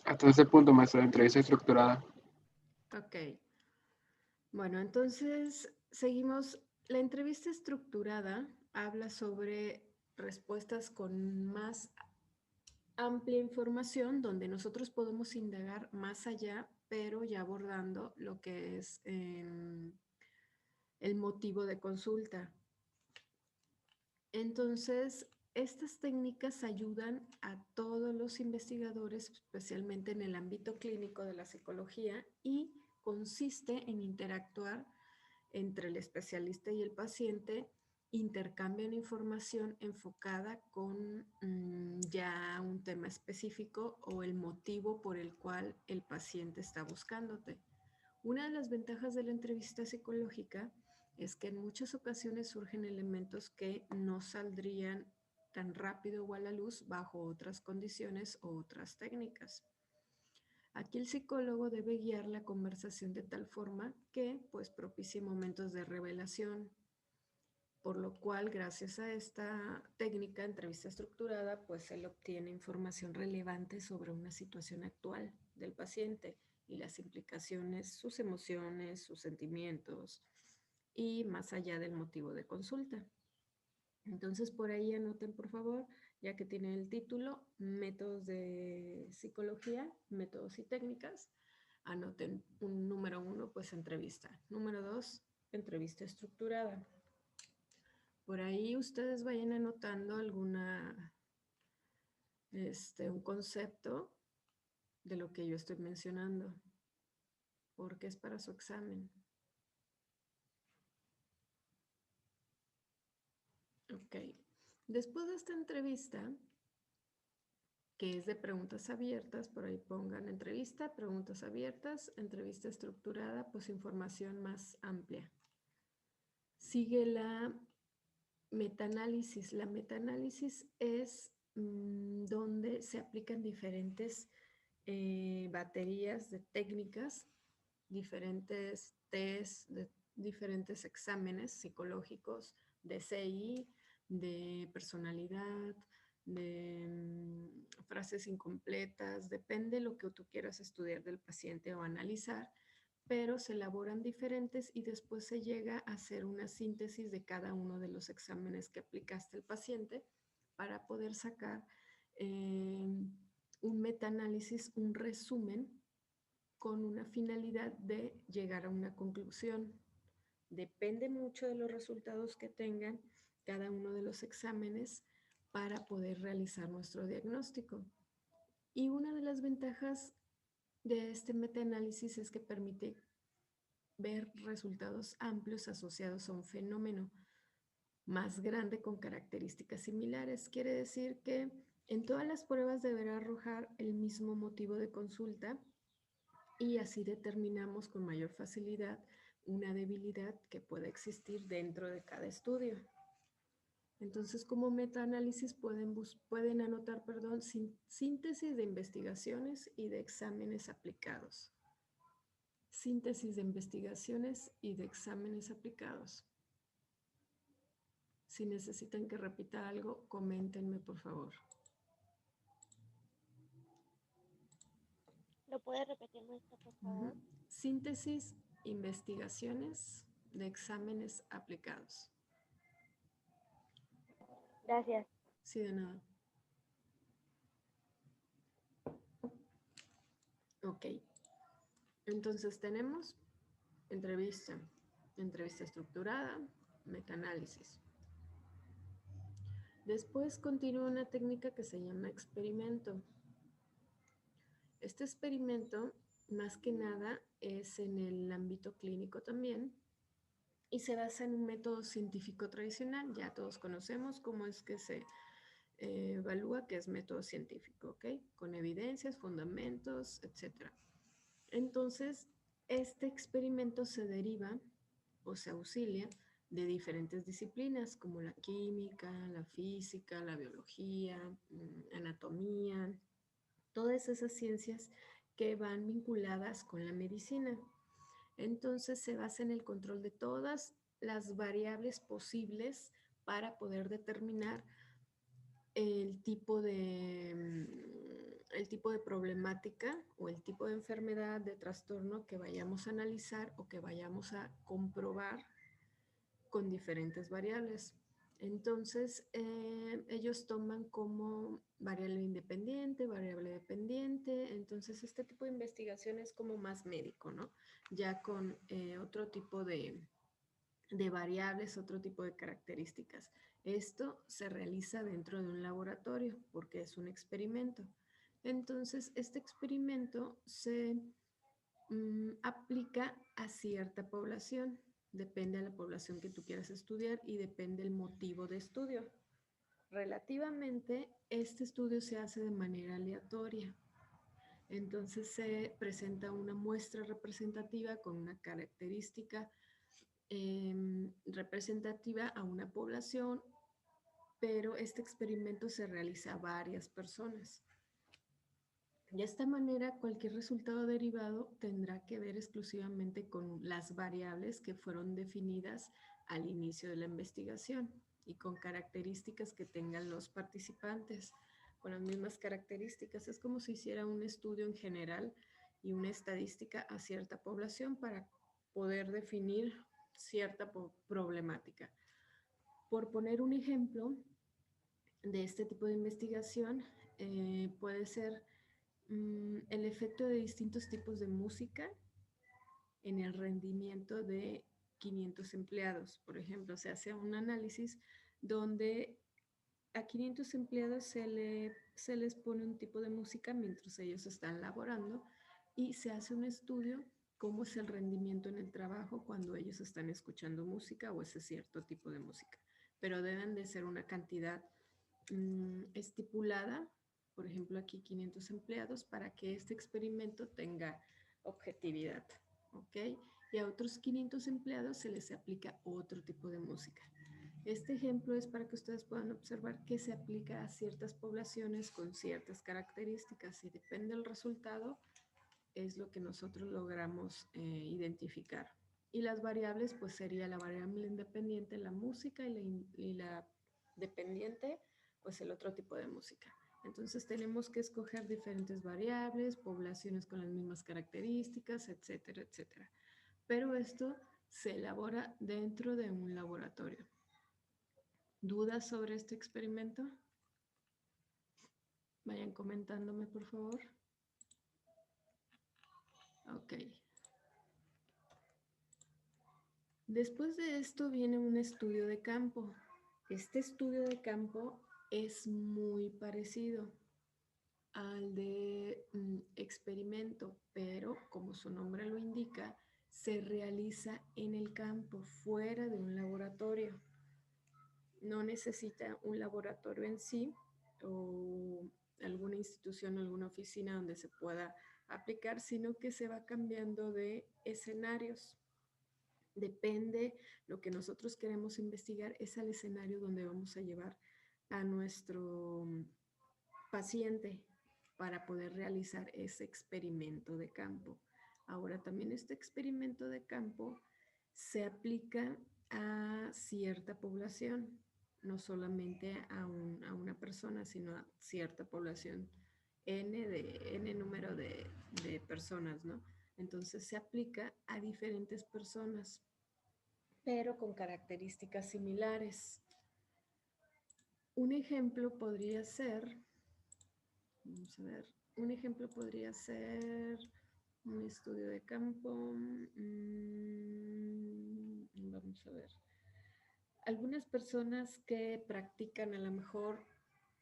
Hasta ese punto, maestra, de entrevista estructurada. Ok. Bueno, entonces seguimos. La entrevista estructurada habla sobre respuestas con más amplia información donde nosotros podemos indagar más allá, pero ya abordando lo que es el motivo de consulta. Entonces, estas técnicas ayudan a todos los investigadores, especialmente en el ámbito clínico de la psicología, y consiste en interactuar entre el especialista y el paciente, intercambian información enfocada con ya un tema específico o el motivo por el cual el paciente está buscándote. Una de las ventajas de la entrevista psicológica es que en muchas ocasiones surgen elementos que no saldrían tan rápido o a la luz bajo otras condiciones o otras técnicas. Aquí el psicólogo debe guiar la conversación de tal forma que pues propicie momentos de revelación, por lo cual gracias a esta técnica, entrevista estructurada, pues él obtiene información relevante sobre una situación actual del paciente y las implicaciones, sus emociones, sus sentimientos y más allá del motivo de consulta. Entonces por ahí anoten por favor, ya que tienen el título, métodos de psicología, métodos y técnicas, anoten un número uno, pues entrevista. Número dos, entrevista estructurada. Por ahí ustedes vayan anotando un concepto de lo que yo estoy mencionando, porque es para su examen. Ok. Después de esta entrevista, que es de preguntas abiertas, por ahí pongan entrevista, preguntas abiertas, entrevista estructurada, pues información más amplia. Sigue la metaanálisis. La metaanálisis es donde se aplican diferentes baterías de técnicas, diferentes test, de diferentes exámenes psicológicos de CI, de personalidad, de frases incompletas, depende de lo que tú quieras estudiar del paciente o analizar, pero se elaboran diferentes y después se llega a hacer una síntesis de cada uno de los exámenes que aplicaste al paciente para poder sacar un metaanálisis, un resumen con una finalidad de llegar a una conclusión. Depende mucho de los resultados que tengan cada uno de los exámenes para poder realizar nuestro diagnóstico. Y una de las ventajas de este metaanálisis es que permite ver resultados amplios asociados a un fenómeno más grande con características similares. Quiere decir que en todas las pruebas deberá arrojar el mismo motivo de consulta y así determinamos con mayor facilidad una debilidad que puede existir dentro de cada estudio. Entonces, como metaanálisis pueden anotar, síntesis de investigaciones y de exámenes aplicados. Síntesis de investigaciones y de exámenes aplicados. Si necesitan que repita algo, coméntenme, por favor. ¿Lo puede repetir, maestra, por favor? Síntesis, investigaciones de exámenes aplicados. Gracias. Sí, de nada. Ok. Entonces tenemos entrevista, entrevista estructurada, metaanálisis. Después continúa una técnica que se llama experimento. Este experimento, más que nada, es en el ámbito clínico también y se basa en un método científico tradicional. Ya todos conocemos cómo es que se evalúa, que es método científico, ¿ok? Con evidencias, fundamentos, etc. Entonces, este experimento se deriva o se auxilia de diferentes disciplinas como la química, la física, la biología, anatomía, todas esas ciencias que van vinculadas con la medicina. Entonces se basa en el control de todas las variables posibles para poder determinar el tipo el tipo de problemática o el tipo de enfermedad, de trastorno que vayamos a analizar o que vayamos a comprobar con diferentes variables. Entonces, ellos toman como variable independiente, variable dependiente. Entonces, este tipo de investigación es como más médico, ¿no? Ya con otro tipo de variables, otro tipo de características. Esto se realiza dentro de un laboratorio porque es un experimento. Entonces, este experimento se aplica a cierta población. Depende de la población que tú quieras estudiar y depende del motivo de estudio. Relativamente, este estudio se hace de manera aleatoria. Entonces se presenta una muestra representativa con una característica representativa a una población, pero este experimento se realiza a varias personas. De esta manera, cualquier resultado derivado tendrá que ver exclusivamente con las variables que fueron definidas al inicio de la investigación y con características que tengan los participantes, con las mismas características. Es como si hiciera un estudio en general y una estadística a cierta población para poder definir cierta problemática. Por poner un ejemplo de este tipo de investigación, puede ser el efecto de distintos tipos de música en el rendimiento de 500 empleados. Por ejemplo, se hace un análisis donde a 500 empleados se les pone un tipo de música mientras ellos están laborando y se hace un estudio cómo es el rendimiento en el trabajo cuando ellos están escuchando música o ese cierto tipo de música. Pero deben de ser una cantidad estipulada, por ejemplo aquí 500 empleados, para que este experimento tenga objetividad, ¿ok? Y a otros 500 empleados se les aplica otro tipo de música. Este ejemplo es para que ustedes puedan observar que se aplica a ciertas poblaciones con ciertas características y depende del resultado, es lo que nosotros logramos identificar. Y las variables, pues sería la variable independiente, la música, y la dependiente, pues el otro tipo de música. Entonces tenemos que escoger diferentes variables, poblaciones con las mismas características, etcétera, etcétera. Pero esto se elabora dentro de un laboratorio. ¿Dudas sobre este experimento? Vayan comentándome, por favor. Ok. Después de esto viene un estudio de campo. Este estudio de campo es muy parecido al de experimento, pero como su nombre lo indica, se realiza en el campo, fuera de un laboratorio. No necesita un laboratorio en sí o alguna institución o alguna oficina donde se pueda aplicar, sino que se va cambiando de escenarios. Depende, lo que nosotros queremos investigar es al escenario donde vamos a llevar a nuestro paciente para poder realizar ese experimento de campo. Ahora también este experimento de campo se aplica a cierta población, no solamente a una persona, sino a cierta población, n número de personas, ¿no? Entonces se aplica a diferentes personas, pero con características similares. Un ejemplo podría ser, vamos a ver, un ejemplo podría ser un estudio de campo. Vamos a ver. Algunas personas que practican a lo mejor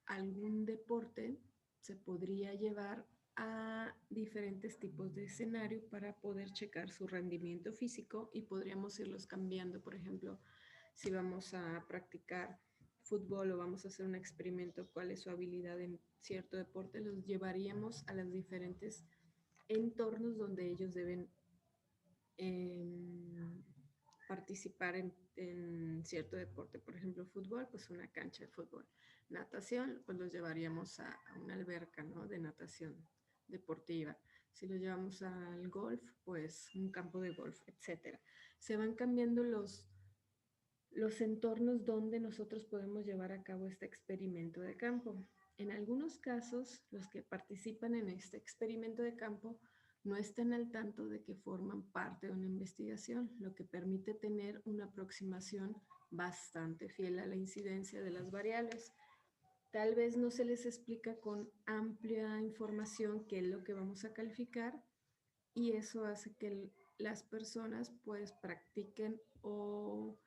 algún deporte se podría llevar a diferentes tipos de escenario para poder checar su rendimiento físico y podríamos irlos cambiando. Por ejemplo, si vamos a practicar fútbol o vamos a hacer un experimento, cuál es su habilidad en cierto deporte, los llevaríamos a los diferentes entornos donde ellos deben participar en cierto deporte. Por ejemplo, fútbol, pues una cancha de fútbol. Natación, pues los llevaríamos a una alberca, ¿no? De natación deportiva. Si los llevamos al golf, pues un campo de golf, etcétera. Se van cambiando los entornos donde nosotros podemos llevar a cabo este experimento de campo. En algunos casos, los que participan en este experimento de campo no están al tanto de que forman parte de una investigación, lo que permite tener una aproximación bastante fiel a la incidencia de las variables. Tal vez no se les explica con amplia información qué es lo que vamos a calificar y eso hace que las personas pues practiquen o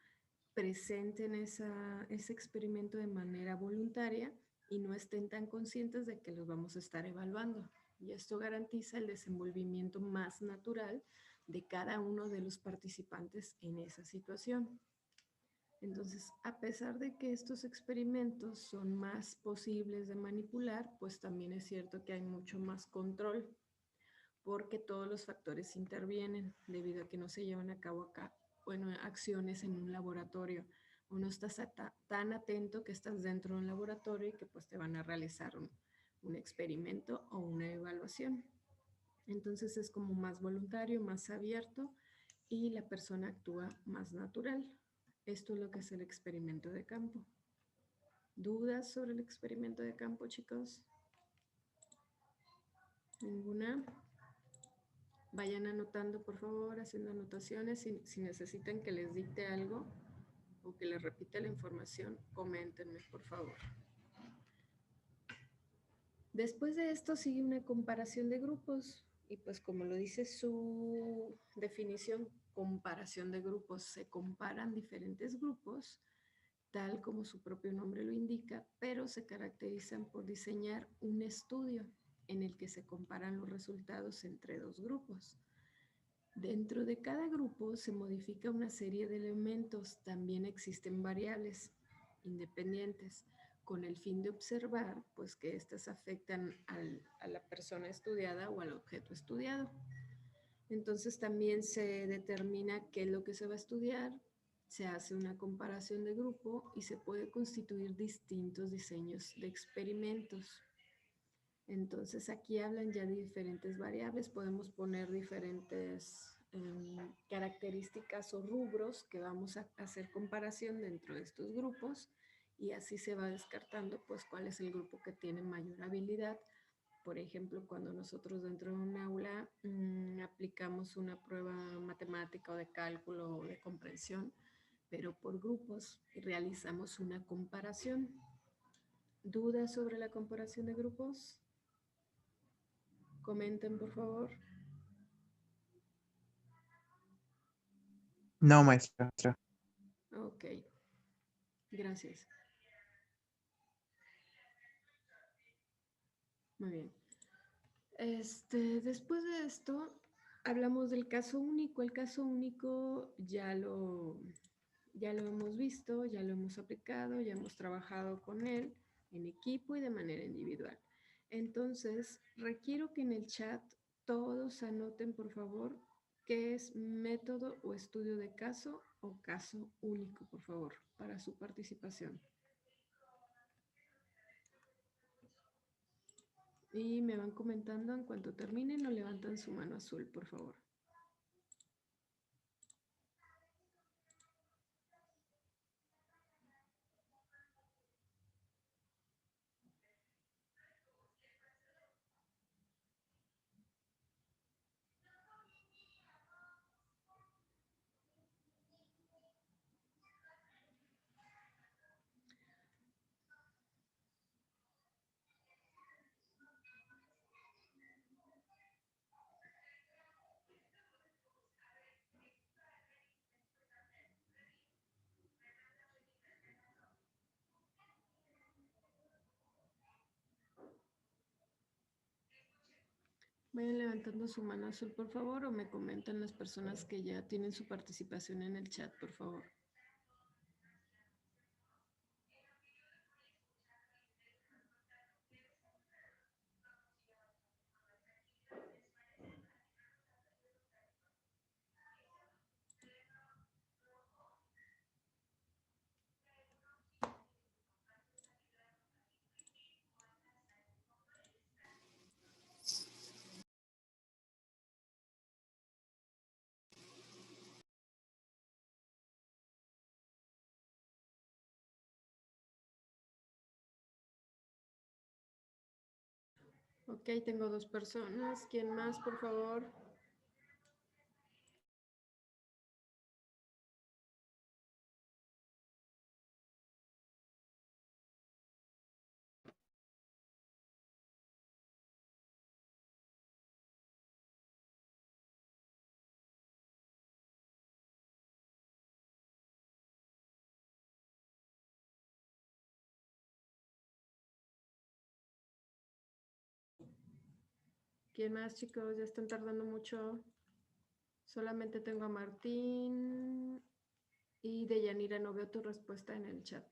presenten ese experimento de manera voluntaria y no estén tan conscientes de que los vamos a estar evaluando. Y esto garantiza el desenvolvimiento más natural de cada uno de los participantes en esa situación. Entonces, a pesar de que estos experimentos son más posibles de manipular, pues también es cierto que hay mucho más control porque todos los factores intervienen debido a que no se llevan a cabo acá, bueno, acciones en un laboratorio. O no estás tan atento que estás dentro de un laboratorio y que pues te van a realizar un experimento o una evaluación. Entonces es como más voluntario, más abierto y la persona actúa más natural. Esto es lo que es el experimento de campo. ¿Dudas sobre el experimento de campo, chicos? ¿Ninguna? Vayan anotando, por favor, haciendo anotaciones. Si necesitan que les dicte algo o que les repita la información, coméntenme, por favor. Después de esto sigue una comparación de grupos y pues como lo dice su definición, comparación de grupos, se comparan diferentes grupos, tal como su propio nombre lo indica, pero se caracterizan por diseñar un estudio en el que se comparan los resultados entre dos grupos. Dentro de cada grupo se modifica una serie de elementos, también existen variables independientes, con el fin de observar pues, que éstas afectan a la persona estudiada o al objeto estudiado. Entonces también se determina qué es lo que se va a estudiar, se hace una comparación de grupo y se puede constituir distintos diseños de experimentos. Entonces aquí hablan ya de diferentes variables, podemos poner diferentes características o rubros que vamos a hacer comparación dentro de estos grupos y así se va descartando pues cuál es el grupo que tiene mayor habilidad. Por ejemplo, cuando nosotros dentro de un aula aplicamos una prueba matemática o de cálculo o de comprensión, pero por grupos y realizamos una comparación. ¿Dudas sobre la comparación de grupos? Comenten, por favor. No, maestra. Ok, gracias. Muy bien. Después de esto, hablamos del caso único. El caso único ya lo hemos visto, ya lo hemos aplicado, ya hemos trabajado con él en equipo y de manera individual. Entonces, requiero que en el chat todos anoten, por favor, qué es método o estudio de caso o caso único, por favor, para su participación. Y me van comentando en cuanto terminen o levantan su mano azul, por favor. Vayan levantando su mano azul, por favor, o me comentan las personas que ya tienen su participación en el chat, por favor. Ok, tengo 2 personas. ¿Quién más, por favor? ¿Quién más, chicos? Ya están tardando mucho. Solamente tengo a Martín y Deyanira. No veo tu respuesta en el chat.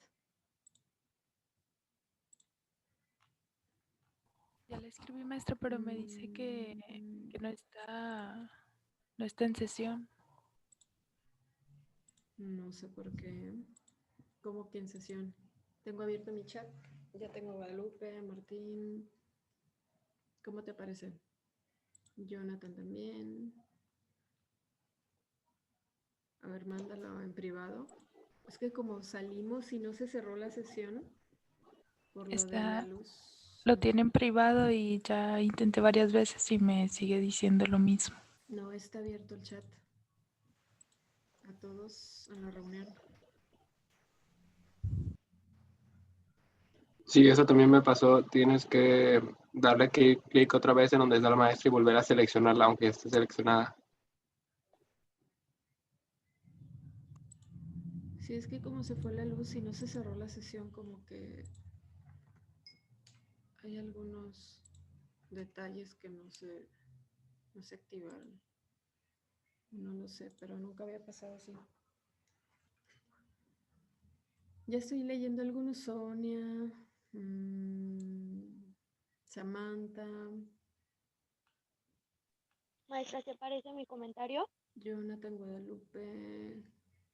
Ya le escribí, maestra, pero me dice que no está en sesión. No sé por qué. ¿Cómo que en sesión? Tengo abierto mi chat. Ya tengo a Guadalupe, a Martín. ¿Cómo te parece? Jonathan también. A ver, mándalo en privado. Es que como salimos y no se cerró la sesión por lo de la luz. Lo tiene en privado y ya intenté varias veces y me sigue diciendo lo mismo. No, está abierto el chat. A todos en la reunión. Sí, eso también me pasó. Tienes que darle clic otra vez en donde está la maestra y volver a seleccionarla, aunque esté seleccionada. Sí, es que como se fue la luz y no se cerró la sesión, como que hay algunos detalles que no se activaron. No lo sé, pero nunca había pasado así. Ya estoy leyendo algunos. Sonia, Samantha, Maestra, ¿se parece mi comentario? Jonathan, Guadalupe.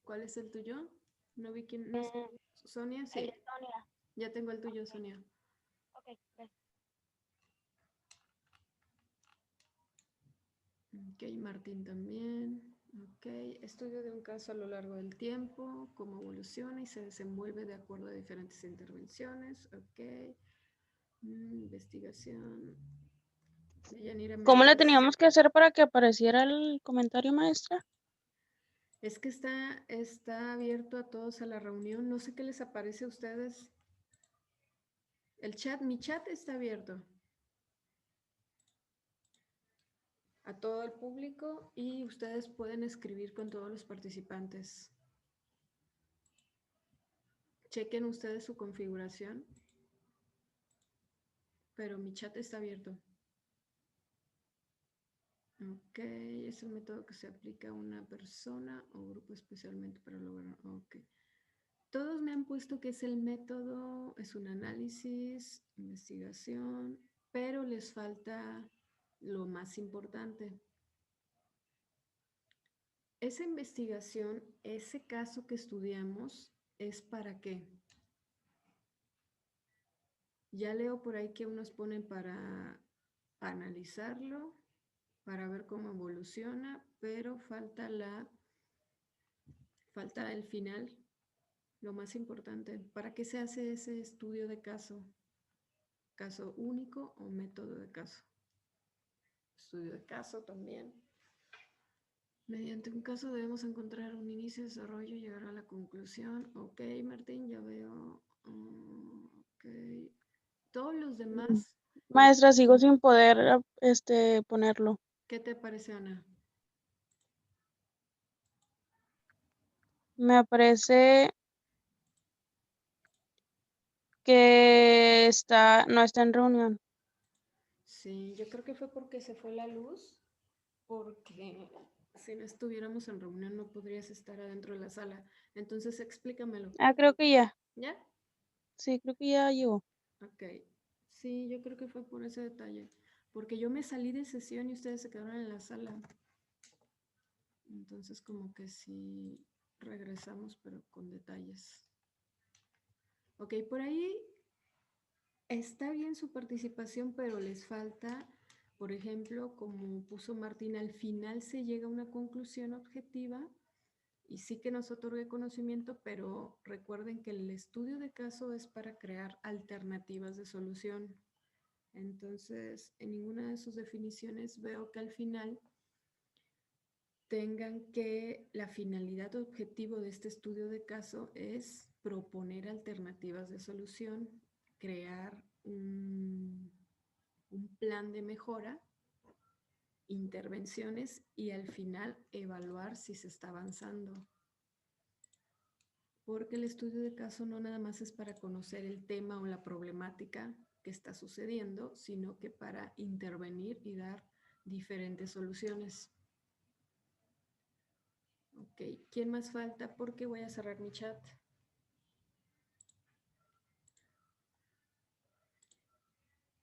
¿Cuál es el tuyo? No vi quién. No es, Sonia, El sí. de Sonia. Ya tengo el tuyo, Sonia. Ok, gracias. Ok, Martín también. Ok, estudio de un caso a lo largo del tiempo, cómo evoluciona y se desenvuelve de acuerdo a diferentes intervenciones. Ok, investigación. Deyanira ¿Cómo le Méndez. teníamos que hacer para que apareciera el comentario, maestra? Es que está abierto a todos a la reunión. No sé qué les aparece a ustedes. El chat, mi chat está abierto a todo el público y ustedes pueden escribir con todos los participantes. Chequen ustedes su configuración, pero mi chat está abierto. Ok, es el método que se aplica a una persona o grupo especialmente para lograr. Ok. Todos me han puesto que es el método, es un análisis, investigación, pero les falta lo más importante. Esa investigación, ese caso que estudiamos, ¿es para qué? Ya leo por ahí que unos ponen para analizarlo, para ver cómo evoluciona, pero falta el final, lo más importante. ¿Para qué se hace ese estudio de caso? ¿Caso único o método de caso? Estudio de caso también. Mediante un caso debemos encontrar un inicio, desarrollo y llegar a la conclusión. Ok, Martín, ya veo. Ok. Todos los demás. Maestra, sigo sin poder ponerlo. ¿Qué te parece, Ana? Me aparece que no está en reunión. Sí, yo creo que fue porque se fue la luz, porque si no estuviéramos en reunión no podrías estar adentro de la sala. Entonces explícamelo. Ah, creo que ya. ¿Ya? Sí, creo que ya llegó. Ok. Sí, yo creo que fue por ese detalle. Porque yo me salí de sesión y ustedes se quedaron en la sala. Entonces como que sí regresamos, pero con detalles. Ok, por ahí está bien su participación, pero les falta, por ejemplo, como puso Martín, al final se llega a una conclusión objetiva y sí que nos otorgue conocimiento, pero recuerden que el estudio de caso es para crear alternativas de solución. Entonces, en ninguna de sus definiciones veo que al final tengan que la finalidad o objetivo de este estudio de caso es proponer alternativas de solución, crear un plan de mejora, intervenciones y al final evaluar si se está avanzando. Porque el estudio de caso no nada más es para conocer el tema o la problemática que está sucediendo, sino que para intervenir y dar diferentes soluciones. Ok, ¿quién más falta? Porque voy a cerrar mi chat.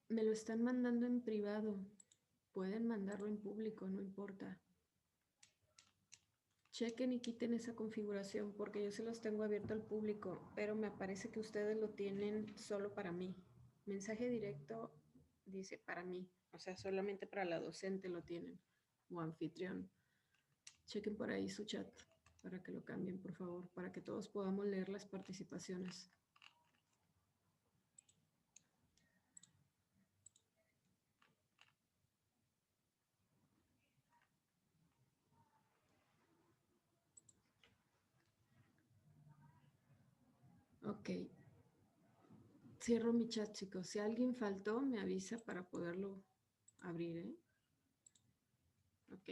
Me lo están mandando en privado. Pueden mandarlo en público, no importa. Chequen y quiten esa configuración porque yo se los tengo abierto al público, pero me parece que ustedes lo tienen solo para mí. Mensaje directo dice para mí, o sea, solamente para la docente lo tienen o anfitrión. Chequen por ahí su chat para que lo cambien, por favor, para que todos podamos leer las participaciones. Ok. Cierro mi chat, chicos. Si alguien faltó, me avisa para poderlo abrir, ¿eh? Ok.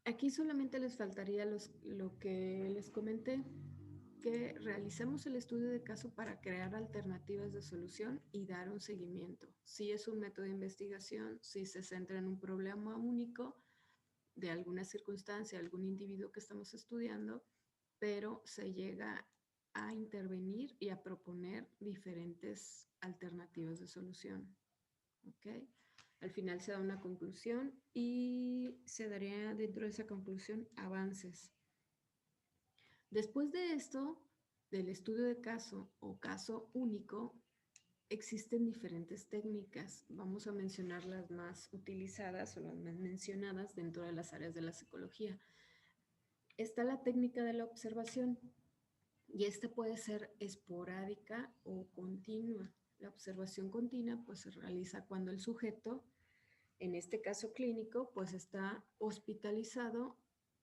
Aquí solamente les faltaría lo que les comenté, que realizamos el estudio de caso para crear alternativas de solución y dar un seguimiento. Si es un método de investigación, si se centra en un problema único de alguna circunstancia, algún individuo que estamos estudiando, pero se llega a intervenir y a proponer diferentes alternativas de solución. ¿Ok? Al final se da una conclusión y se daría dentro de esa conclusión avances. Después de esto, del estudio de caso o caso único, existen diferentes técnicas. Vamos a mencionar las más utilizadas o las más mencionadas dentro de las áreas de la psicología. Está la técnica de la observación y esta puede ser esporádica o continua. La observación continua pues se realiza cuando el sujeto, en este caso clínico, pues está hospitalizado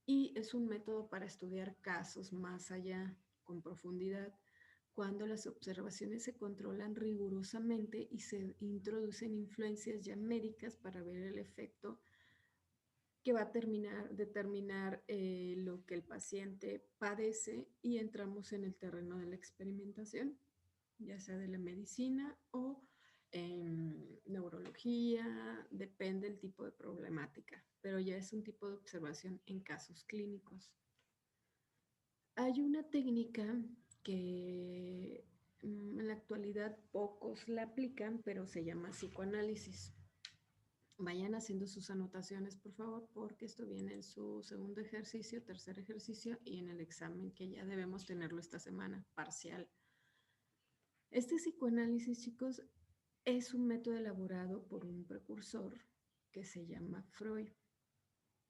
y es un método para estudiar casos más allá, con profundidad, cuando las observaciones se controlan rigurosamente y se introducen influencias ya médicas para ver el efecto que va a determinar lo que el paciente padece y entramos en el terreno de la experimentación, ya sea de la medicina o neurología, depende del tipo de problemática, pero ya es un tipo de observación en casos clínicos. Hay una técnica que en la actualidad pocos la aplican, pero se llama psicoanálisis. Vayan haciendo sus anotaciones, por favor, porque esto viene en su segundo ejercicio, tercer ejercicio y en el examen que ya debemos tenerlo esta semana, parcial. Este psicoanálisis, chicos, es un método elaborado por un precursor que se llama Freud.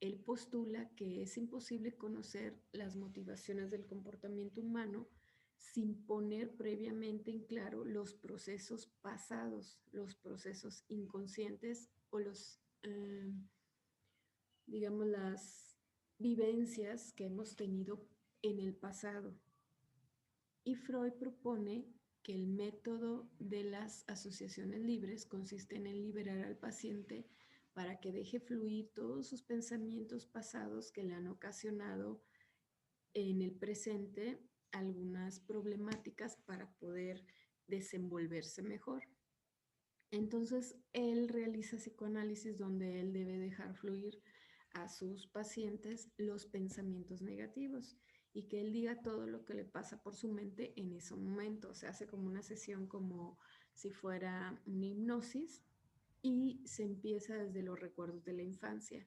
Él postula que es imposible conocer las motivaciones del comportamiento humano sin poner previamente en claro los procesos pasados, los procesos inconscientes o digamos, las vivencias que hemos tenido en el pasado. Y Freud propone que el método de las asociaciones libres consiste en liberar al paciente para que deje fluir todos sus pensamientos pasados que le han ocasionado en el presente algunas problemáticas para poder desenvolverse mejor. Entonces, él realiza psicoanálisis donde él debe dejar fluir a sus pacientes los pensamientos negativos y que él diga todo lo que le pasa por su mente en ese momento. Se hace como una sesión como si fuera una hipnosis y se empieza desde los recuerdos de la infancia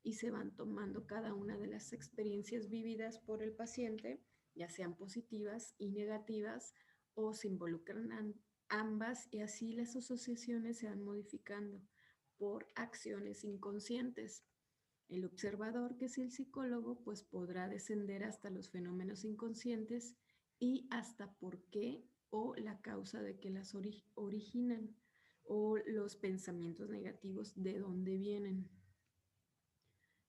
y se van tomando cada una de las experiencias vividas por el paciente, ya sean positivas y negativas, o se involucran ambas y así las asociaciones se van modificando por acciones inconscientes. El observador, que es el psicólogo, pues podrá descender hasta los fenómenos inconscientes y hasta por qué o la causa de que las originan o los pensamientos negativos, de dónde vienen.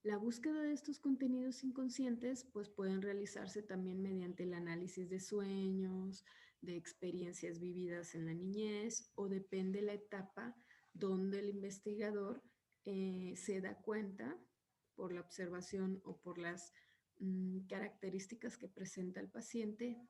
La búsqueda de estos contenidos inconscientes pues pueden realizarse también mediante el análisis de sueños, de experiencias vividas en la niñez, o depende la etapa donde el investigador se da cuenta por la observación o por las características que presenta el paciente